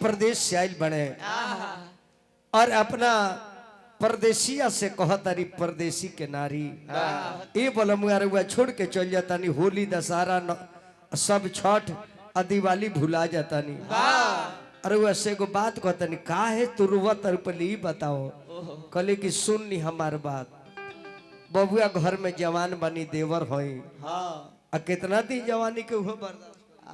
प्रदेश से आयल बने और अपना परदेसिया से कहतारी परदेसी के नारी ये बोलमुआ छोड़ के चल जाता नहीं होली दशहरा सब छठ और दिवाली भुला जाता नहीं। अरे वैसे को बात कहता नहीं का है तुरुआ तरपली बताओ कले की सुन नी हमार बात बबुआ घर में जवान बनी देवर होई हाँ कितना दी जवानी के हो बर्दाश्त